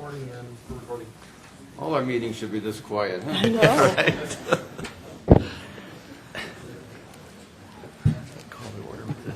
recording and we're recording. All our meetings should be this quiet. Huh? I know. Call to order with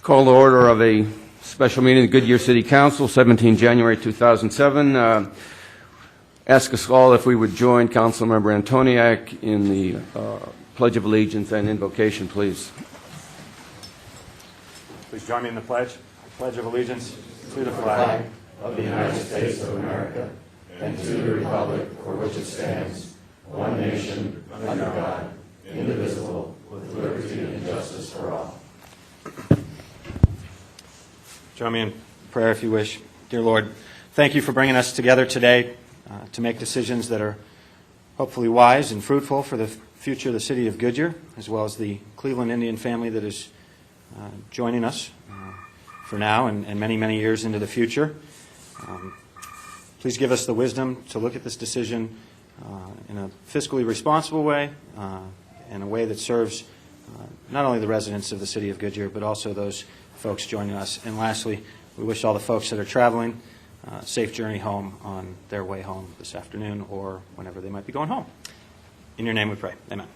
Call to order of a special meeting of the Goodyear City Council, 17 January 2007. Ask us all if we would join Councilmember Antoniak in the Pledge of Allegiance and invocation, please. Please join me in the pledge. Pledge of allegiance to the flag of the United States of America and to the republic for which it stands, one nation, under God, indivisible, with liberty and justice for all. Join me in prayer if you wish. Dear Lord, thank you for bringing us together today to make decisions that are hopefully wise and fruitful for the future of the city of Goodyear, as well as the Cleveland Indian family that is joining us for now and many, many years into the future. Please give us the wisdom to look at this decision in a fiscally responsible way, in a way that serves not only the residents of the city of Goodyear, but also those folks joining us. And lastly, we wish all the folks that are traveling a safe journey home on their way home this afternoon or whenever they might be going home. In your name we pray. Amen.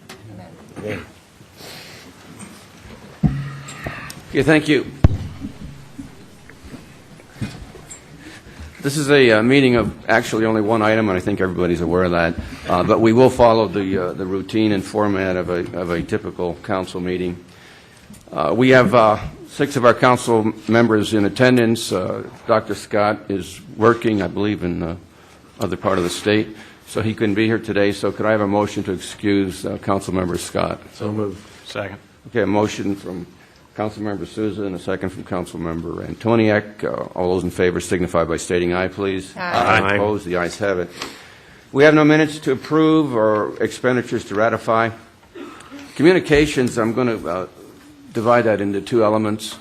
Okay, thank you. This is a meeting of actually only one item, and I think everybody's aware of that. But we will follow the routine and format of a typical council meeting. We have 6 of our council members in attendance. Dr. Scott is working, I believe, in the other part of the state, so he couldn't be here today. So could I have a motion to excuse Council Member Scott? So moved. Second. Okay, a motion from Council Member Souza and a second from Council Member Antoniak. All those in favor signify by stating aye, please. Aye. Opposed? The ayes have it. We have no minutes to approve or expenditures to ratify. Communications, I'm going to divide that into 2 elements.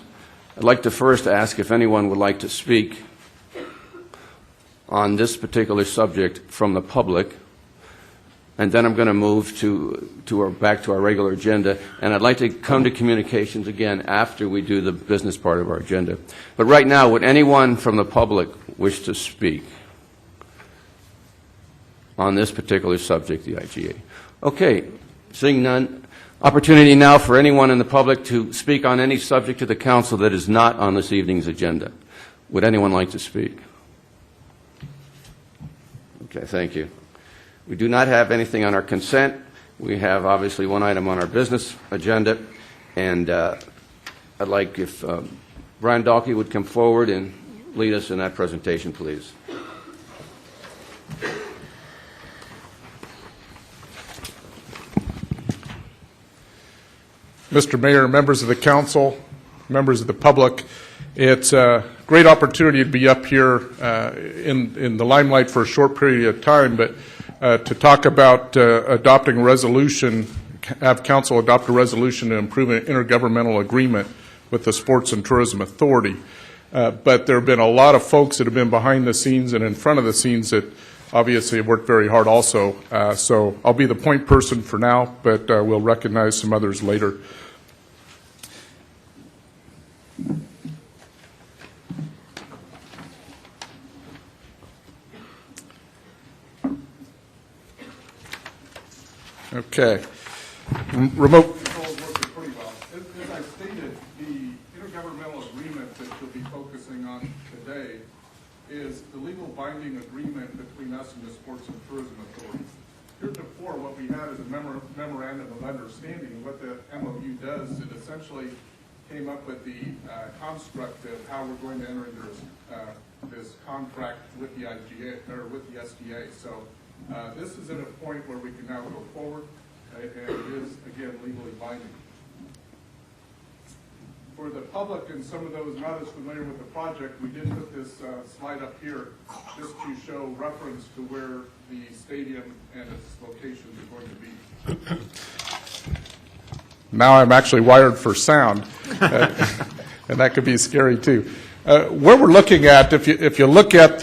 I'd like to first ask if anyone would like to speak on this particular subject from the public, and then I'm going to move back to our regular agenda, and I'd like to come to communications again after we do the business part of our agenda. But right now, would anyone from the public wish to speak on this particular subject, the IGA? Okay, seeing none. Opportunity now for anyone in the public to speak on any subject to the council that is not on this evening's agenda. Would anyone like to speak? Okay, thank you. We do not have anything on our consent. We have obviously one item on our business agenda, and I'd like if Brian Dahlke would come forward and lead us in that presentation, please. Mr. Mayor, members of the council, members of the public, it's a great opportunity to be up here in the limelight for a short period of time, but to talk about adopting a resolution, have council adopt a resolution to improve an intergovernmental agreement with the Sports and Tourism Authority. But there have been a lot of folks that have been behind the scenes and in front of the scenes that obviously have worked very hard also. So I'll be the point person for now, but we'll recognize some others later. Okay. Remote control is working pretty well. As I stated, the intergovernmental agreement that you'll be focusing on today is the legal binding agreement between us and the Sports and Tourism Authority. Heretofore, what we had is a memorandum of understanding. What the MOU does, it essentially came up with the construct of how we're going to enter into this contract with the IGA or with the SDA. So this is at a point where we can now go forward, and it is again legally binding. For the public and some of those not as familiar with the project, we did put this slide up here just to show reference to where the stadium and its locations are going to be. Now I'm actually wired for sound, and that could be scary too. Where we're looking at, if you look at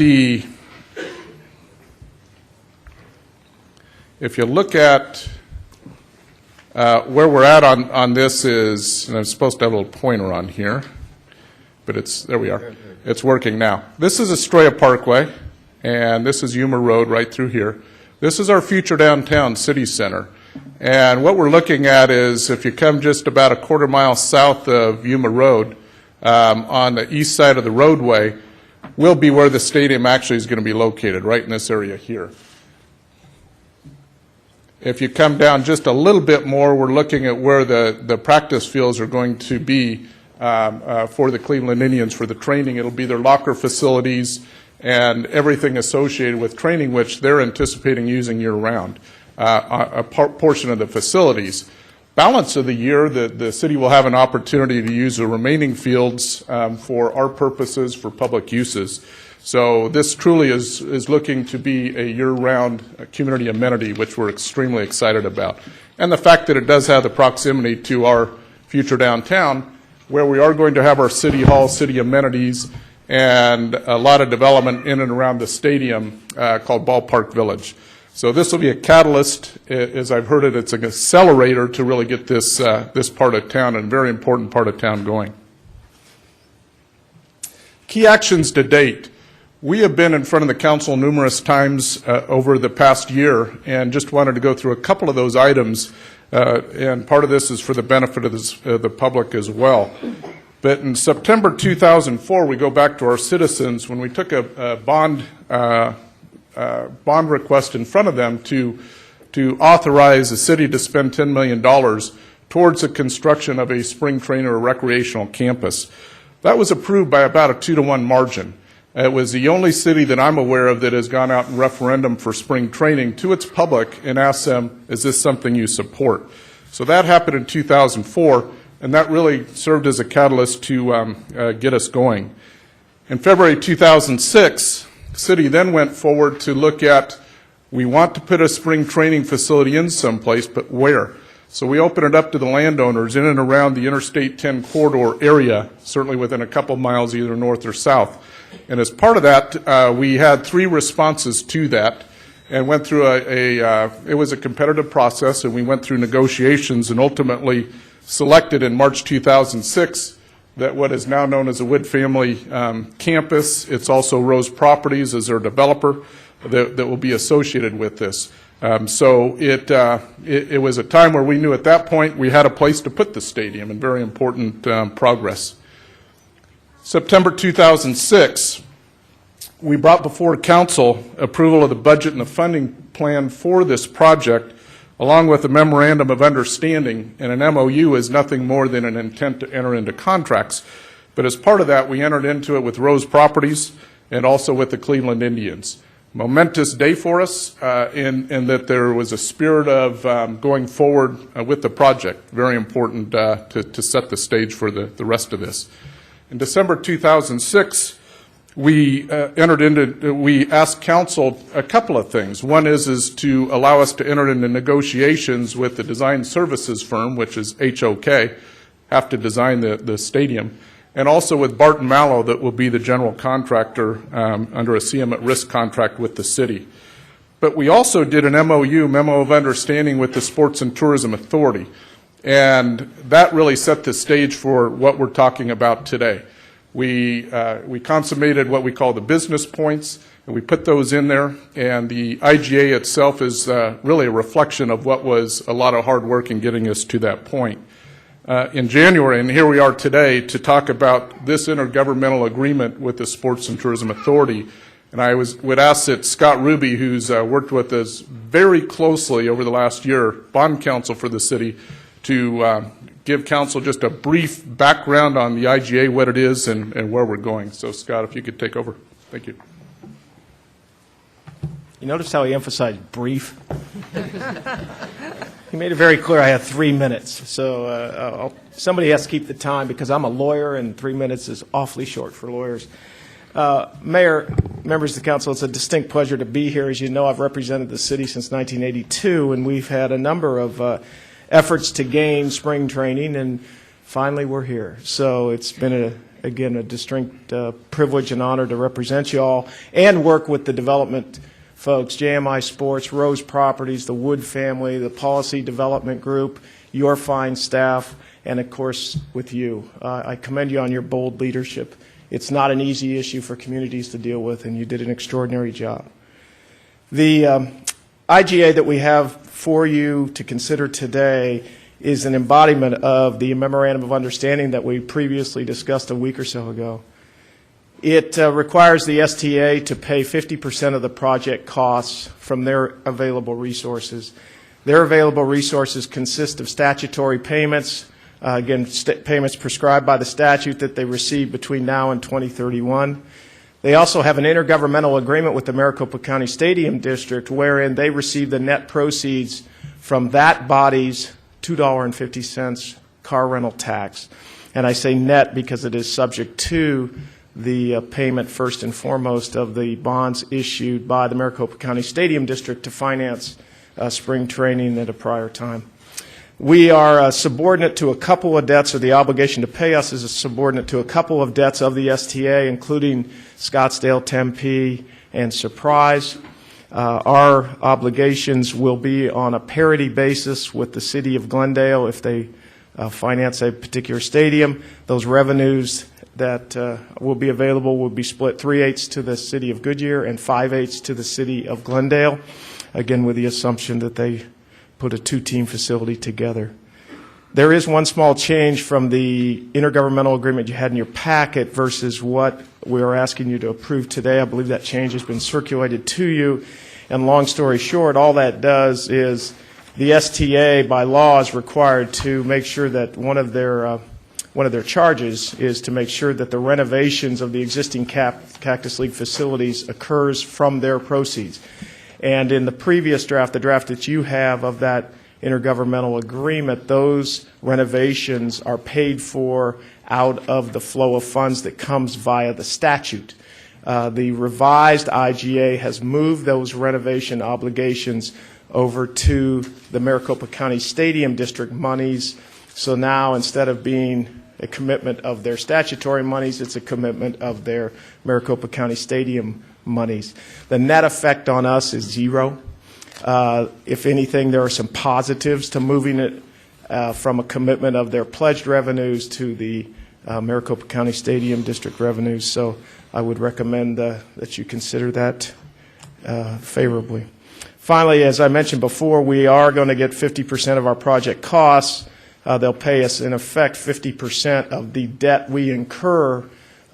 where we're at on this is, and I'm supposed to have a little pointer on here, but there we are. It's working now. This is Estrella Parkway, and this is Yuma Road right through here. This is our future downtown city center. And what we're looking at is, if you come just about a quarter mile south of Yuma Road, on the east side of the roadway, will be where the stadium actually is going to be located, right in this area here. If you come down just a little bit more, we're looking at where the practice fields are going to be for the Cleveland Indians for the training. It'll be their locker facilities and everything associated with training, which they're anticipating using year-round, a portion of the facilities. Balance of the year, the city will have an opportunity to use the remaining fields for our purposes, for public uses. So this truly is looking to be a year-round community amenity, which we're extremely excited about. And the fact that it does have the proximity to our future downtown, where we are going to have our city hall, city amenities, and a lot of development in and around the stadium called Ballpark Village. So this will be a catalyst, as I've heard it. It's an accelerator to really get this part of town, and a very important part of town, going. Key actions to date. We have been in front of the council numerous times over the past year, and just wanted to go through a couple of those items, and part of this is for the benefit of the public as well. But in September 2004, we go back to our citizens when we took a bond request in front of them to authorize the city to spend $10 million towards the construction of a spring training or recreational campus. That was approved by about a 2-to-1 margin. It was the only city that I'm aware of that has gone out in referendum for spring training to its public and asked them, is this something you support? So that happened in 2004, and that really served as a catalyst to get us going. In February 2006, the city then went forward to look at, we want to put a spring training facility in someplace, but where? So we opened it up to the landowners in and around the Interstate 10 corridor area, certainly within a couple miles either north or south. And as part of that, we had 3 responses to that, and went through it was a competitive process, and we went through negotiations and ultimately selected in March 2006 that what is now known as the Wood Family Campus. It's also Rose Properties as their developer that will be associated with this. So it was a time where we knew at that point we had a place to put the stadium, and very important progress. September 2006, we brought before council approval of the budget and the funding plan for this project, along with a memorandum of understanding, and an MOU is nothing more than an intent to enter into contracts. But as part of that, we entered into it with Rose Properties and also with the Cleveland Indians. Momentous day for us in that there was a spirit of going forward with the project. Very important to set the stage for the rest of this. In December 2006, we asked council a couple of things. One is to allow us to enter into negotiations with the design services firm, which is HOK, have to design the stadium, and also with Barton Mallow, that will be the general contractor under a CM at risk contract with the city. But we also did an MOU, Memo of Understanding, with the Sports and Tourism Authority. And that really set the stage for what we're talking about today. We consummated what we call the business points, and we put those in there. And the IGA itself is really a reflection of what was a lot of hard work in getting us to that point. In January, and here we are today, to talk about this intergovernmental agreement with the Sports and Tourism Authority. And I would ask that Scott Ruby, who's worked with us very closely over the last year, bond counsel for the city, to give council just a brief background on the IGA, what it is, and where we're going. So, Scott, if you could take over. Thank you. You notice how he emphasized brief? He made it very clear I have 3 minutes. So somebody has to keep the time, because I'm a lawyer, and 3 minutes is awfully short for lawyers. Mayor, members of the council, it's a distinct pleasure to be here. As you know, I've represented the city since 1982, and we've had a number of efforts to gain spring training, and finally we're here. So it's been, again, a distinct privilege and honor to represent you all and work with the development folks, JMI Sports, Rose Properties, the Wood family, the Policy Development Group, your fine staff, and, of course, with you. I commend you on your bold leadership. It's not an easy issue for communities to deal with, and you did an extraordinary job. The IGA that we have for you to consider today is an embodiment of the Memorandum of Understanding that we previously discussed a week or so ago. It requires the STA to pay 50% of the project costs from their available resources. Their available resources consist of statutory payments, again, payments prescribed by the statute that they receive between now and 2031. They also have an intergovernmental agreement with the Maricopa County Stadium District wherein they receive the net proceeds from that body's $2.50 car rental tax. And I say net because it is subject to the payment, first and foremost, of the bonds issued by the Maricopa County Stadium District to finance spring training at a prior time. We are subordinate to a couple of debts, or the obligation to pay us is subordinate to a couple of debts of the STA, including Scottsdale, Tempe, and Surprise. Our obligations will be on a parity basis with the city of Glendale if they finance a particular stadium. Those revenues that will be available will be split 3/8 to the city of Goodyear and 5/8 to the city of Glendale, again with the assumption that they put a two-team facility together. There is one small change from the intergovernmental agreement you had in your packet versus what we are asking you to approve today. I believe that change has been circulated to you. And long story short, all that does is the STA by law is required to make sure that one of their charges is to make sure that the renovations of the existing Cactus League facilities occurs from their proceeds. And in the previous draft, the draft that you have of that intergovernmental agreement, those renovations are paid for out of the flow of funds that comes via the statute. The revised IGA has moved those renovation obligations over to the Maricopa County Stadium District monies. So now, instead of being a commitment of their statutory monies, it's a commitment of their Maricopa County Stadium monies. The net effect on us is zero. If anything, there are some positives to moving it from a commitment of their pledged revenues to the Maricopa County Stadium District revenues. So I would recommend that you consider that favorably. Finally, as I mentioned before, we are going to get 50% of our project costs. They'll pay us, in effect, 50% of the debt we incur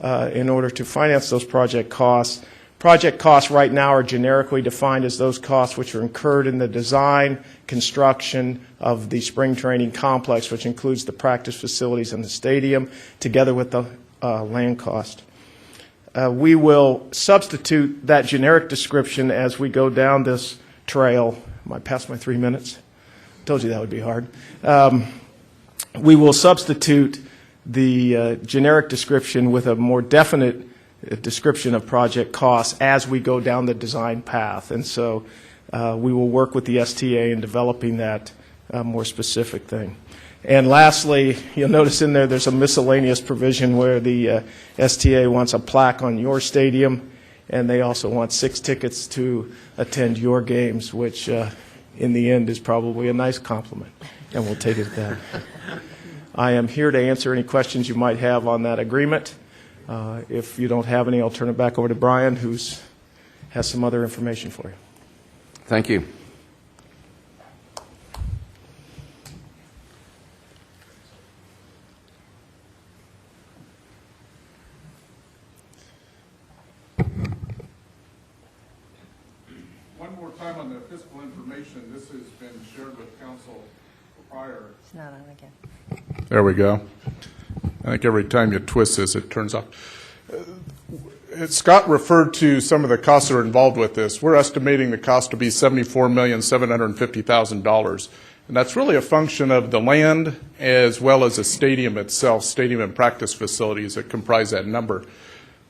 in order to finance those project costs. Project costs right now are generically defined as those costs which are incurred in the design, construction of the spring training complex, which includes the practice facilities and the stadium, together with the land cost. We will substitute that generic description as we go down this trail. Am I past my 3 minutes? Told you that would be hard. We will substitute the generic description with a more definite description of project costs as we go down the design path. And so we will work with the STA in developing that more specific thing. And lastly, you'll notice in there there's a miscellaneous provision where the STA wants a plaque on your stadium, and they also want 6 tickets to attend your games, which in the end is probably a nice compliment, and we'll take it at that. I am here to answer any questions you might have on that agreement. If you don't have any, I'll turn it back over to Brian, who has some other information for you. Thank you. One more time on the fiscal information, this has been shared with council prior. It's not on again. There we go. I think every time you twist this, it turns off. Scott referred to some of the costs that are involved with this. We're estimating the cost to be $74,750,000. And that's really a function of the land as well as the stadium itself, stadium and practice facilities that comprise that number.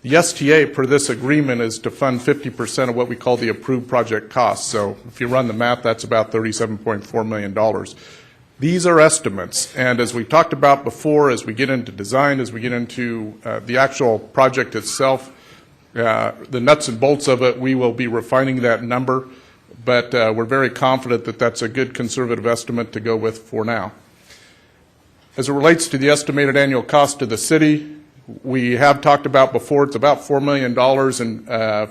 The STA per this agreement is to fund 50% of what we call the approved project costs. So if you run the math, that's about $37.4 million. These are estimates, and as we talked about before, as we get into design, as we get into the actual project itself, the nuts and bolts of it, we will be refining that number, but we're very confident that that's a good conservative estimate to go with for now. As it relates to the estimated annual cost to the city, we have talked about before, it's about $4 million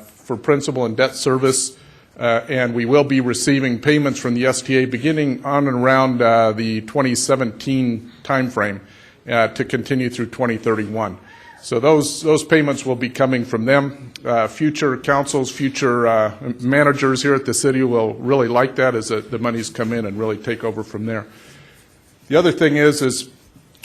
for principal and debt service, and we will be receiving payments from the STA beginning on and around the 2017 timeframe to continue through 2031. So those payments will be coming from them. Future councils, future managers here at the city will really like that as the monies come in and really take over from there. The other thing is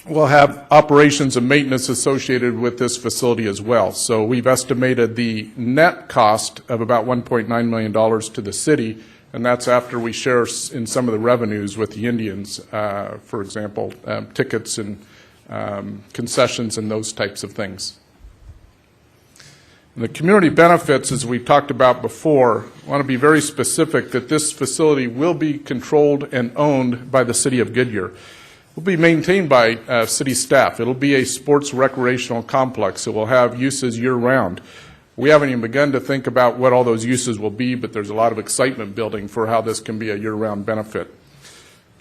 we'll have operations and maintenance associated with this facility as well. So we've estimated the net cost of about $1.9 million to the city, and that's after we share in some of the revenues with the Indians, for example, tickets and concessions and those types of things. And the community benefits, as we've talked about before, I want to be very specific that this facility will be controlled and owned by the city of Goodyear. It will be maintained by city staff. It will be a sports recreational complex. It will have uses year-round. We haven't even begun to think about what all those uses will be, but there's a lot of excitement building for how this can be a year-round benefit.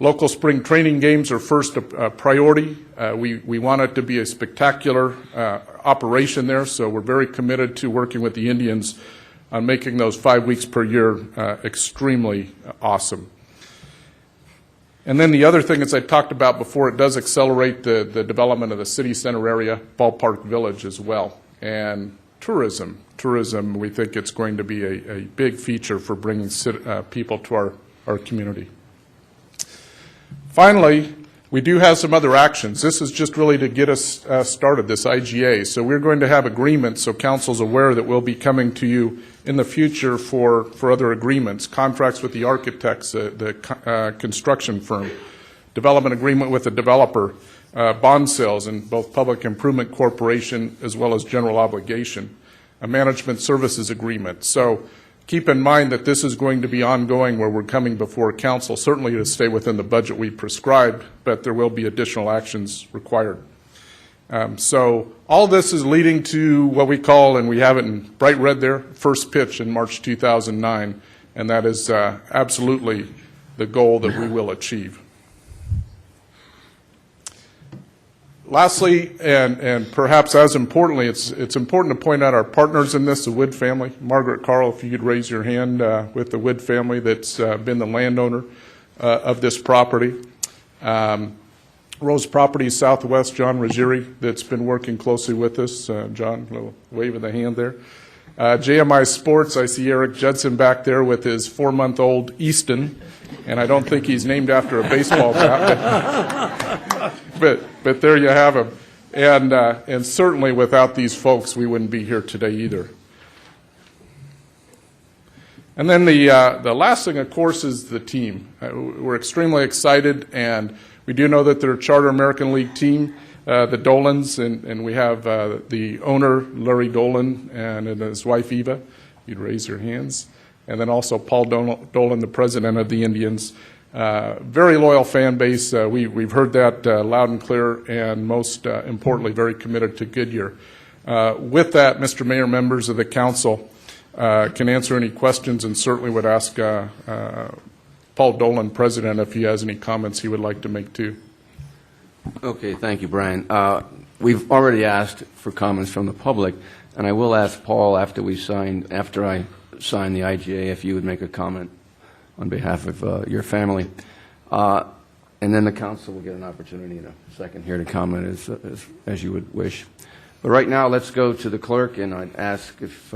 Local spring training games are first priority. We want it to be a spectacular operation there, so we're very committed to working with the Indians on making those 5 weeks per year extremely awesome. And then the other thing, as I talked about before, it does accelerate the development of the city center area, Ballpark Village as well. And tourism, we think it's going to be a big feature for bringing people to our community. Finally, we do have some other actions. This is just really to get us started, this IGA. So we're going to have agreements, so council's aware that we'll be coming to you in the future for other agreements, contracts with the architects, the construction firm, development agreement with the developer, bond sales in both Public Improvement Corporation as well as general obligation, a management services agreement. So keep in mind that this is going to be ongoing where we're coming before council, certainly to stay within the budget we prescribed, but there will be additional actions required. So all this is leading to what we call, and we have it in bright red there, first pitch in March 2009, and that is absolutely the goal that we will achieve. Lastly, and perhaps as importantly, it's important to point out our partners in this, the Wood family. Margaret Carl, if you could raise your hand with the Wood family that's been the landowner of this property. Rose Properties Southwest, John Ruggieri, that's been working closely with us. John, a little wave of the hand there. JMI Sports, I see Eric Judson back there with his 4-month-old Easton, and I don't think he's named after a baseball bat, but there you have him. And certainly without these folks, we wouldn't be here today either. And then the last thing, of course, is the team. We're extremely excited, and we do know that they're a Charter American League team, the Dolans, and we have the owner, Larry Dolan, and his wife, Eva. You'd raise your hands. And then also Paul Dolan, the president of the Indians. Very loyal fan base. We've heard that loud and clear, and most importantly, very committed to Goodyear. With that, Mr. Mayor, members of the council can answer any questions, and certainly would ask Paul Dolan, president, if he has any comments he would like to make too. Okay, thank you, Brian. We've already asked for comments from the public, and I will ask Paul after I sign the IGA if you would make a comment on behalf of your family. And then the council will get an opportunity in a second here to comment as you would wish. But right now, let's go to the clerk, and I'd ask if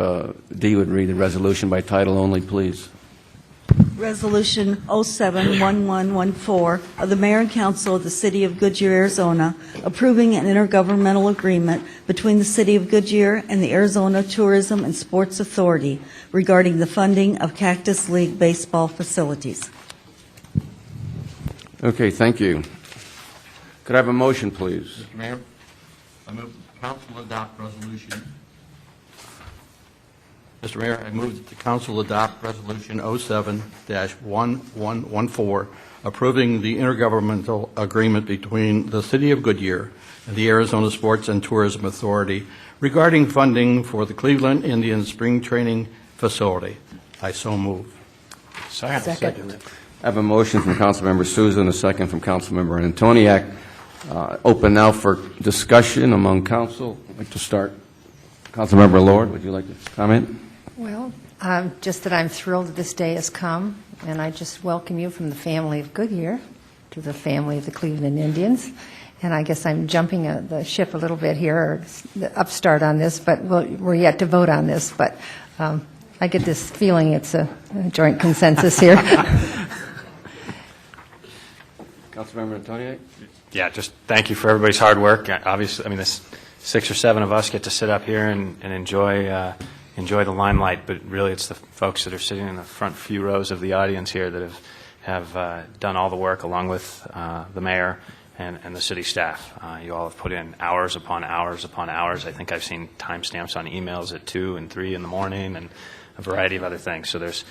Dee would read the resolution by title only, please. Resolution 07-1114 of the Mayor and Council of the City of Goodyear, Arizona, approving an intergovernmental agreement between the City of Goodyear and the Arizona Tourism and Sports Authority regarding the funding of Cactus League baseball facilities. Okay, thank you. Could I have a motion, please? Mr. Mayor, I move the council adopt resolution Mr. Mayor, I move that the council adopt Resolution 07-1114, approving the intergovernmental agreement between the City of Goodyear and the Arizona Sports and Tourism Authority regarding funding for the Cleveland Indians Spring Training Facility. I so move. Second. I have a motion from Councilmember Souza and a second from Councilmember Antoniak. Open now for discussion among council. I'd like to start. Councilmember Lord, would you like to comment? Well, just that I'm thrilled that this day has come, and I just welcome you from the family of Goodyear to the family of the Cleveland Indians. And I guess I'm jumping the ship a little bit here, or the upstart on this, but we're yet to vote on this. But I get this feeling it's a joint consensus here. Councilmember Antoniak? Yeah, just thank you for everybody's hard work. Obviously, I mean, this 6 or 7 of us get to sit up here and enjoy the limelight, but really it's the folks that are sitting in the front few rows of the audience here that have done all the work, along with the mayor and the city staff. You all have put in hours upon hours upon hours. I think I've seen timestamps on emails at 2 and 3 in the morning and a variety of other things. So there's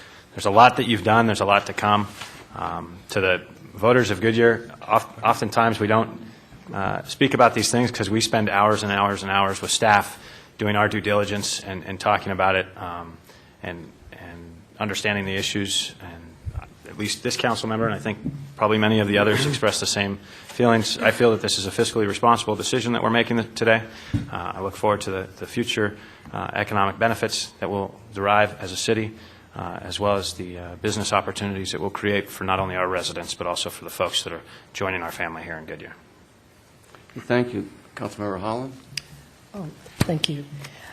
a lot that you've done. There's a lot to come. To the voters of Goodyear, oftentimes we don't speak about these things because we spend hours and hours and hours with staff doing our due diligence and talking about it and understanding the issues. And at least this council member, and I think probably many of the others, expressed the same feelings. I feel that this is a fiscally responsible decision that we're making today. I look forward to the future economic benefits that we'll derive as a city, as well as the business opportunities it will create for not only our residents, but also for the folks that are joining our family here in Goodyear. Thank you. Councilmember Holland? Oh, thank you.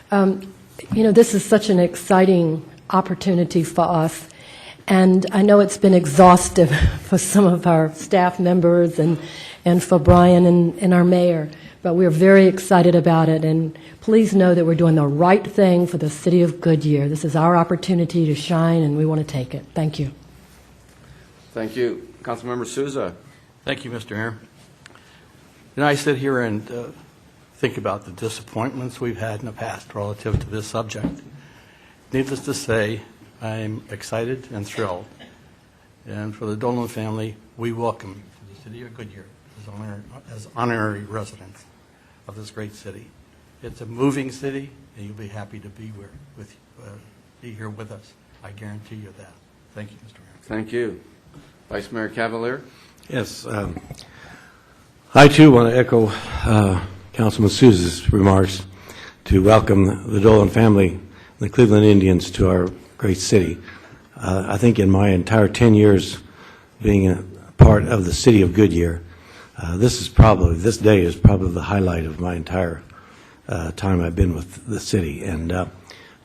This is such an exciting opportunity for us, and I know it's been exhaustive for some of our staff members and for Brian and our mayor, but we're very excited about it, and please know that we're doing the right thing for the city of Goodyear. This is our opportunity to shine, and we want to take it. Thank you. Thank you. Councilmember Souza? Thank you, Mr. Mayor. I sit here and think about the disappointments we've had in the past relative to this subject. Needless to say, I'm excited and thrilled. And for the Dolan family, we welcome you to the city of Goodyear as honorary residents of this great city. It's a moving city, and you'll be happy to be here with us. I guarantee you that. Thank you, Mr. Mayor. Thank you. Vice Mayor Cavalier? Yes. I, too, want to echo Councilman Souza's remarks to welcome the Dolan family, the Cleveland Indians, to our great city. I think in my entire 10 years being a part of the city of Goodyear, this day is probably the highlight of my entire time I've been with the city. And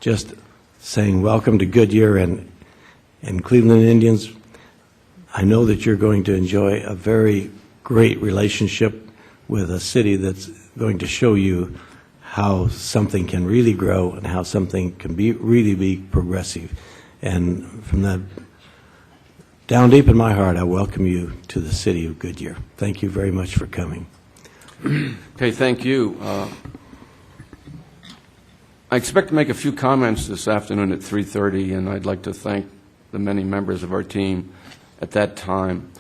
just saying welcome to Goodyear and Cleveland Indians, I know that you're going to enjoy a very great relationship with a city that's going to show you how something can really grow and how something can really be progressive. And from that, down deep in my heart, I welcome you to the city of Goodyear. Thank you very much for coming. Okay, thank you. I expect to make a few comments this afternoon at 3:30, and I'd like to thank the many members of our team at that time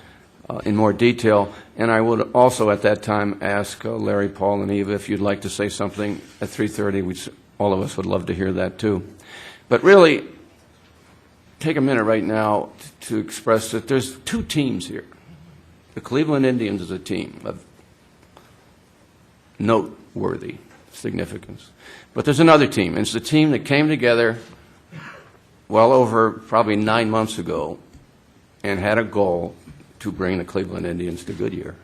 in more detail. And I would also at that time ask Larry, Paul, and Eva if you'd like to say something at 3:30. All of us would love to hear that too. But really, take a minute right now to express that there's 2 teams here. The Cleveland Indians is a team of noteworthy significance. But there's another team, and it's the team that came together well over probably 9 months ago and had a goal to bring the Cleveland Indians to Goodyear.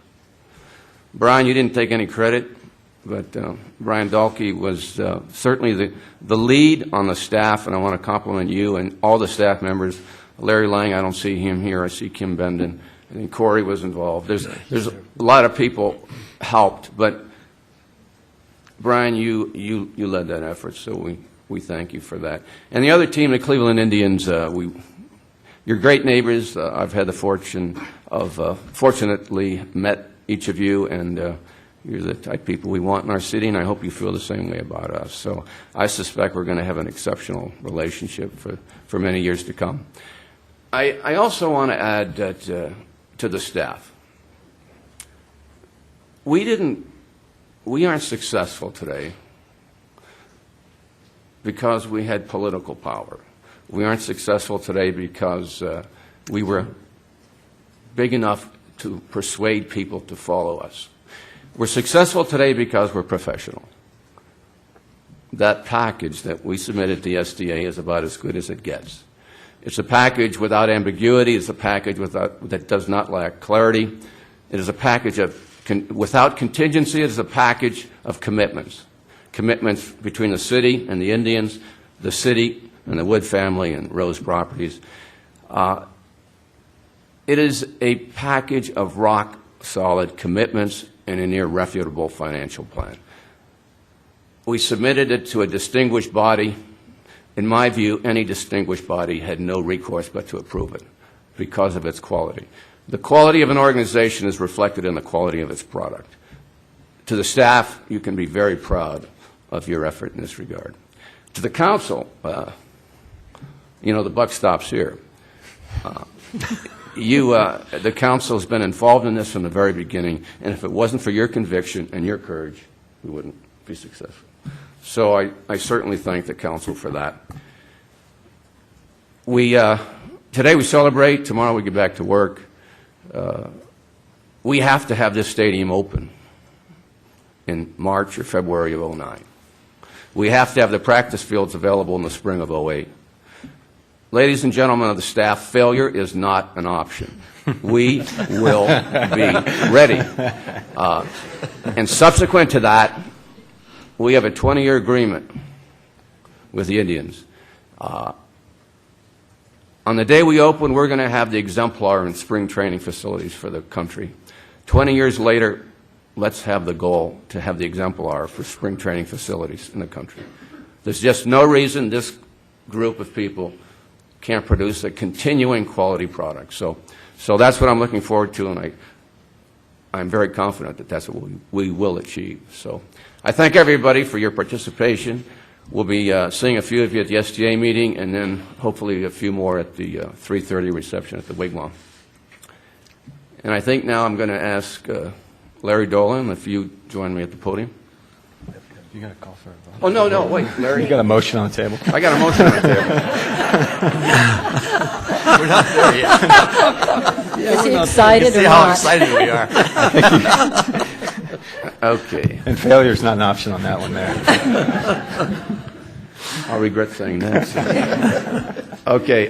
Brian, you didn't take any credit, but Brian Dahlke was certainly the lead on the staff, and I want to compliment you and all the staff members. Larry Lang, I don't see him here. I see Kim Benden. I think Corey was involved. There's a lot of people helped, but Brian, you led that effort, so we thank you for that. And the other team, the Cleveland Indians, you're great neighbors. I've had the fortune of fortunately met each of you, and You're the type of people we want in our city, and I hope you feel the same way about us. So I suspect we're going to have an exceptional relationship for many years to come. I also want to add that to the staff. We aren't successful today because we had political power. We aren't successful today because we were big enough to persuade people to follow us. We're successful today because we're professional. That package that we submitted to the SDA is about as good as it gets. It's a package without ambiguity. It's a package that does not lack clarity. It is a package without contingency. It is a package of commitments. Commitments between the city and the Indians, the city and the Wood family and Rose Properties. It is a package of rock-solid commitments and an irrefutable financial plan. We submitted it to a distinguished body. In my view, any distinguished body had no recourse but to approve it because of its quality. The quality of an organization is reflected in the quality of its product. To the staff, you can be very proud of your effort in this regard. To the council, the buck stops here. The council has been involved in this from the very beginning, and if it wasn't for your conviction and your courage, we wouldn't be successful. So I certainly thank the council for that. Today we celebrate, tomorrow we get back to work. We have to have this stadium open in March or February of '09. We have to have the practice fields available in the spring of '08. Ladies and gentlemen of the staff, failure is not an option. We will be ready. And subsequent to that, we have a 20-year agreement with the Indians. On the day we open, we're going to have the exemplar and spring training facilities for the country. 20 years later, let's have the goal to have the exemplar for spring training facilities in the country. There's just no reason this group of people can't produce a continuing quality product. So that's what I'm looking forward to, and I'm very confident that that's what we will achieve. So I thank everybody for your participation. We'll be seeing a few of you at the SDA meeting, and then hopefully a few more at the 3:30 reception at the Wigwam. And I think now I'm going to ask Larry Dolan if you join me at the podium. You got a call for a vote? Oh, no, wait, Larry. You got a motion on the table. I got a motion on the table. We're not there yet. Is he excited or See how not? excited we are. Okay. And failure is not an option on that one there. I'll regret saying that. Okay.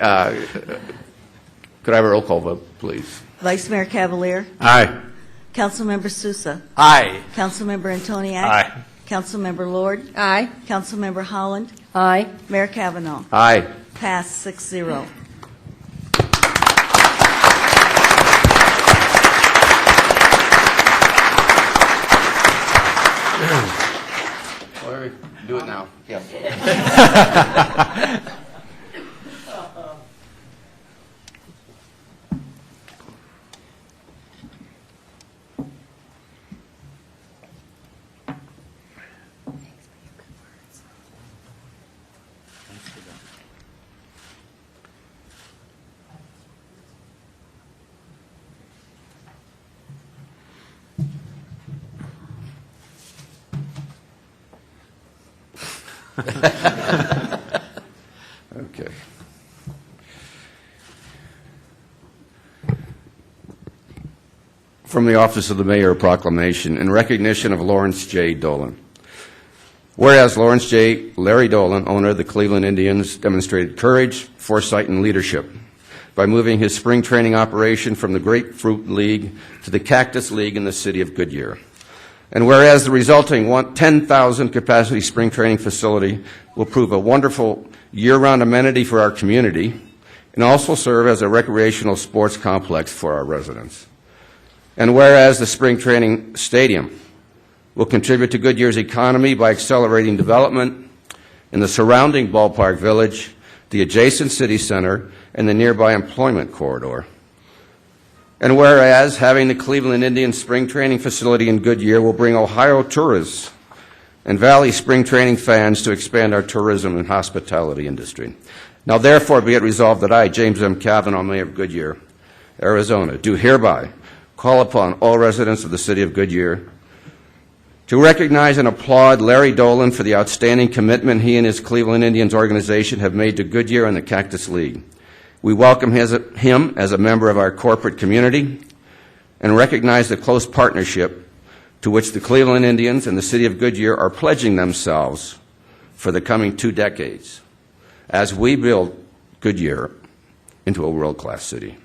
Could I have a roll call vote, please? Vice Mayor Cavalier, Aye. Councilmember Sousa, Aye. Councilmember Antoniak. Aye. Councilmember Lord, Aye. Councilmember Holland, Aye. Mayor Kavanaugh. Aye. Passed 6-0. Larry, do it now. Yeah. Okay. From the Office of the Mayor, a proclamation in recognition of Lawrence J. Dolan. Whereas Lawrence J. Larry Dolan, owner of the Cleveland Indians, demonstrated courage, foresight, and leadership by moving his spring training operation from the Grapefruit League to the Cactus League in the city of Goodyear. And whereas the resulting 10,000 capacity spring training facility will prove a wonderful year-round amenity for our community and also serve as a recreational sports complex for our residents. And whereas the spring training stadium will contribute to Goodyear's economy by accelerating development in the surrounding ballpark village, the adjacent city center, and the nearby employment corridor. And whereas having the Cleveland Indians spring training facility in Goodyear will bring Ohio tourists and Valley spring training fans to expand our tourism and hospitality industry. Now therefore be it resolved that I, James M. Cavanaugh, Mayor of Goodyear, Arizona, do hereby call upon all residents of the city of Goodyear to recognize and applaud Larry Dolan for the outstanding commitment he and his Cleveland Indians organization have made to Goodyear and the Cactus League. We welcome him as a member of our corporate community and recognize the close partnership to which the Cleveland Indians and the city of Goodyear are pledging themselves for the coming 2 decades as we build Goodyear into a world-class city.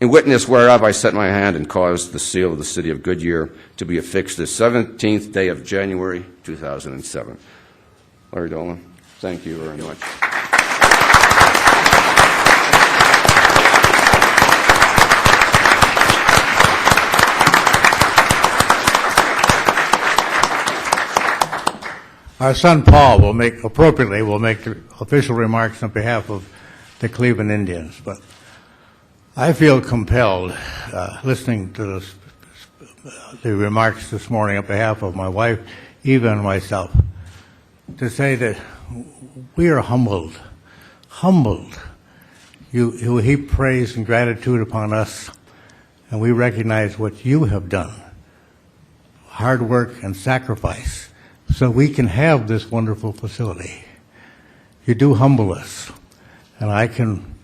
In witness whereof I set my hand and caused the seal of the city of Goodyear to be affixed this 17th day of January 2007. Larry Dolan, thank you very much. Our son Paul will make the official remarks on behalf of the Cleveland Indians, but I feel compelled, listening to the remarks this morning on behalf of my wife, Eva, and myself, to say that we are humbled. You heap praise and gratitude upon us, and we recognize what you have done, hard work and sacrifice, so we can have this wonderful facility. You do humble us, and I can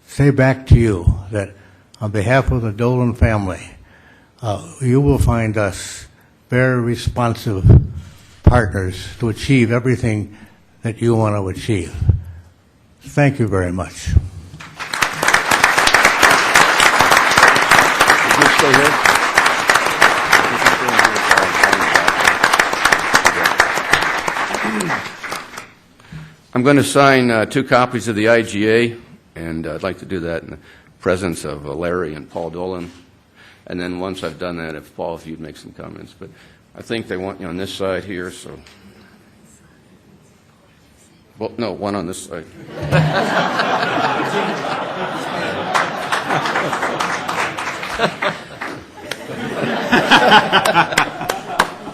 say back to you that on behalf of the Dolan family, you will find us very responsive partners to achieve everything that you want to achieve. Thank you very much. I'm going to sign 2 copies of the IGA, and I'd like to do that in the presence of Larry and Paul Dolan. And then once I've done that, if you'd make some comments. But I think they want you on this side here, so. Well, no, one on this side.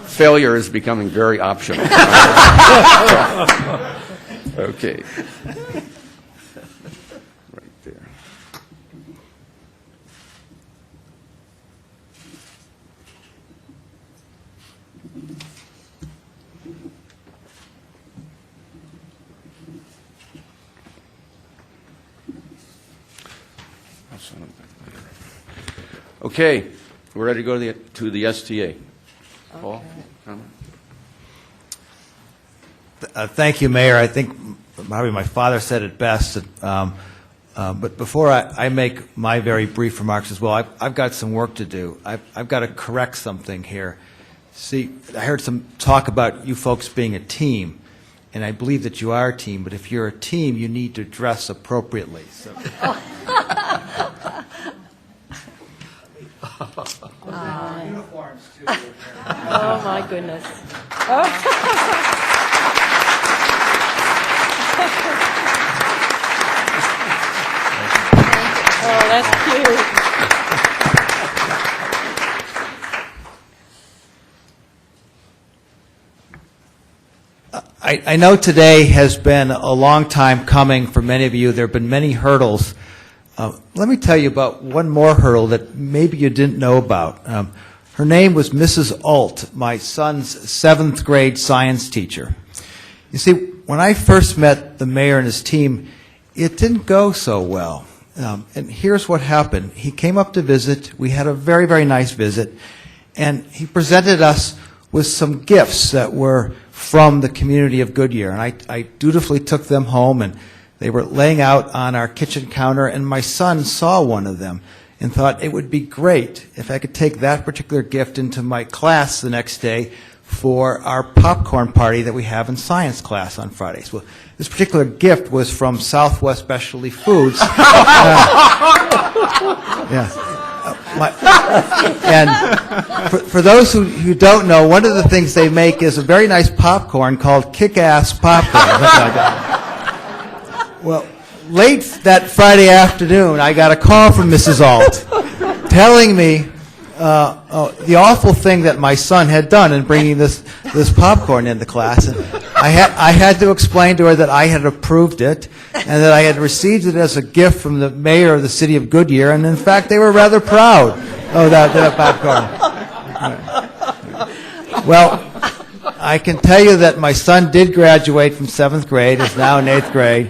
Failure is becoming very optional. Okay. Right there. Okay, we're ready to go to the STA. Paul, comment? Thank you, Mayor. I think probably my father said it best. But before I make my very brief remarks as well, I've got some work to do. I've got to correct something here. See, I heard some talk about you folks being a team, and I believe that you are a team. But if you're a team, you need to dress appropriately. So. Uniforms too. Oh my goodness. Oh, that's cute. I know today has been a long time coming for many of you. There have been many hurdles. Let me tell you about one more hurdle that maybe you didn't know about. Her name was Mrs. Alt, my son's 7th grade science teacher. You see, when I first met the mayor and his team, it didn't go so well. And here's what happened. He came up to visit. We had a very, very nice visit. And he presented us with some gifts that were from the community of Goodyear. And I dutifully took them home, and they were laying out on our kitchen counter. And my son saw one of them and thought it would be great if I could take that particular gift into my class the next day for our popcorn party that we have in science class on Fridays. Well, this particular gift was from Southwest Specialty Foods. And for those who don't know, one of the things they make is a very nice popcorn called Kick-Ass Popcorn. Well, late that Friday afternoon, I got a call from Mrs. Alt. telling me the awful thing that my son had done in bringing this popcorn into class. And I had to explain to her that I had approved it and that I had received it as a gift from the mayor of the city of Goodyear, and in fact they were rather proud of that popcorn. Well, I can tell you that my son did graduate from 7th grade, is now in 8th grade,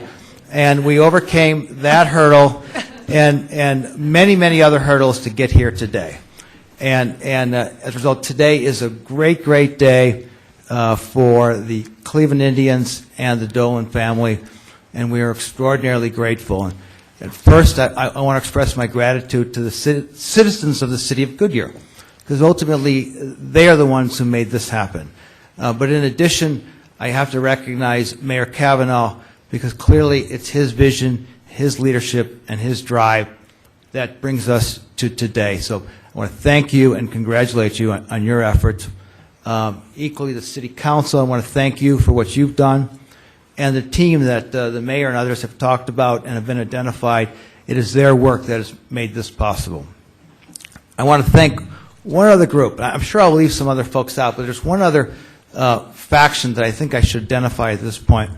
and we overcame that hurdle and many, many other hurdles to get here today. And as a result, today is a great, great day for the Cleveland Indians and the Dolan family, and we are extraordinarily grateful. And first, I want to express my gratitude to the citizens of the city of Goodyear, because ultimately they are the ones who made this happen. But in addition, I have to recognize Mayor Kavanaugh, because clearly it's his vision, his leadership, and his drive that brings us to today. So I want to thank you and congratulate you on your efforts. Equally, the City Council, I want to thank you for what you've done. And the team that the mayor and others have talked about and have been identified, it is their work that has made this possible. I want to thank one other group. I'm sure I'll leave some other folks out, but there's one other faction that I think I should identify at this point.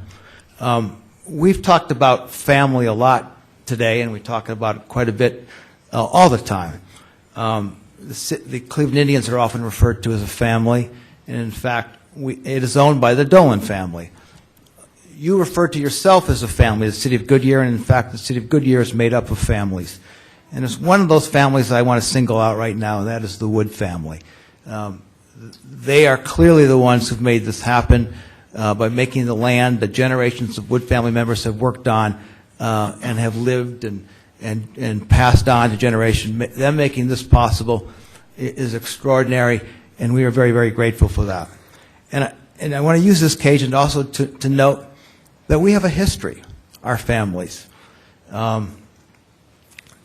We've talked about family a lot today, and we talk about it quite a bit all the time. The Cleveland Indians are often referred to as a family, and in fact, it is owned by the Dolan family. You refer to yourself as a family, the city of Goodyear, and in fact, the city of Goodyear is made up of families. And it's one of those families that I want to single out right now, and that is the Wood family. They are clearly the ones who've made this happen by making the land that generations of Wood family members have worked on and have lived and passed on to generation. Them making this possible is extraordinary, and we are very, very grateful for that. And I want to use this occasion also to note that we have a history, our families. In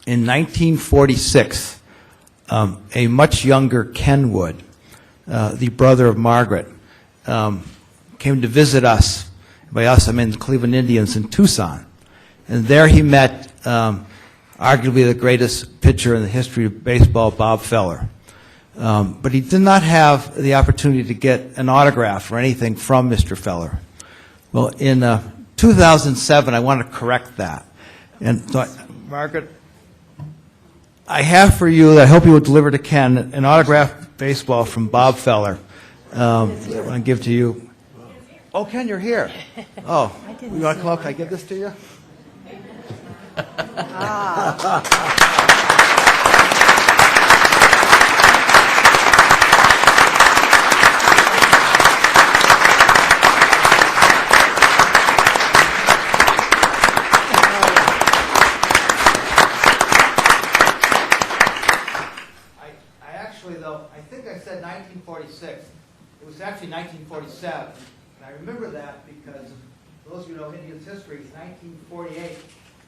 1946, a much younger Ken Wood, the brother of Margaret, came to visit us. By us, I mean the Cleveland Indians in Tucson. And there he met arguably the greatest pitcher in the history of baseball, Bob Feller. But he did not have the opportunity to get an autograph or anything from Mr. Feller. Well, in 2007, I want to correct that. And so, Margaret, I have for you, I hope you will deliver to Ken, an autographed baseball from Bob Feller. I want to give to you. Oh, Ken, you're here. Oh, you want to come up? Can I give this to you? I think I said 1946. It was actually 1947. And I remember that because, for those of you who know Indians history, 1948,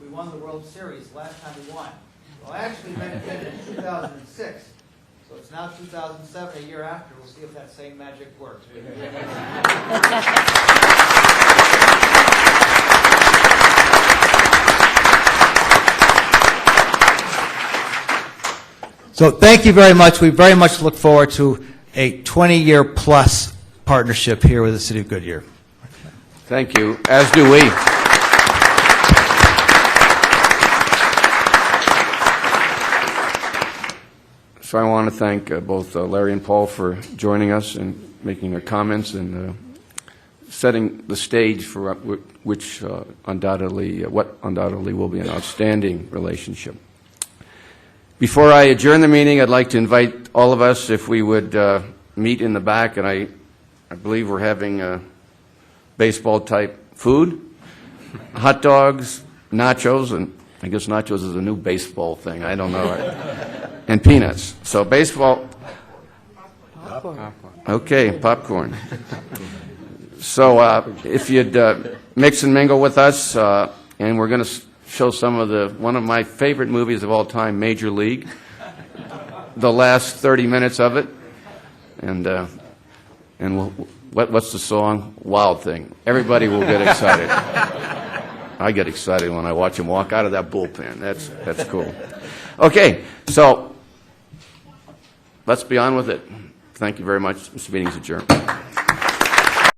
we won the World Series, last time we won. Well, I actually meant it in 2006. So it's now 2007, a year after. We'll see if that same magic works. So thank you very much. We very much look forward to a 20-year plus partnership here with the City of Goodyear. Thank you, as do we. So I want to thank both Larry and Paul for joining us and making their comments and setting the stage for what undoubtedly will be an outstanding relationship. Before I adjourn the meeting, I'd like to invite all of us, if we would meet in the back, and I believe we're having baseball-type food, hot dogs, nachos, and I guess nachos is a new baseball thing. I don't know. And peanuts. So baseball. Popcorn. Okay, popcorn. So if you'd mix and mingle with us, and we're going to show some of one of my favorite movies of all time, Major League, the last 30 minutes of it, and what's the song? Wild Thing. Everybody will get excited. I get excited when I watch him walk out of that bullpen. That's cool. Okay, so let's be on with it. Thank you very much. This meeting is adjourned.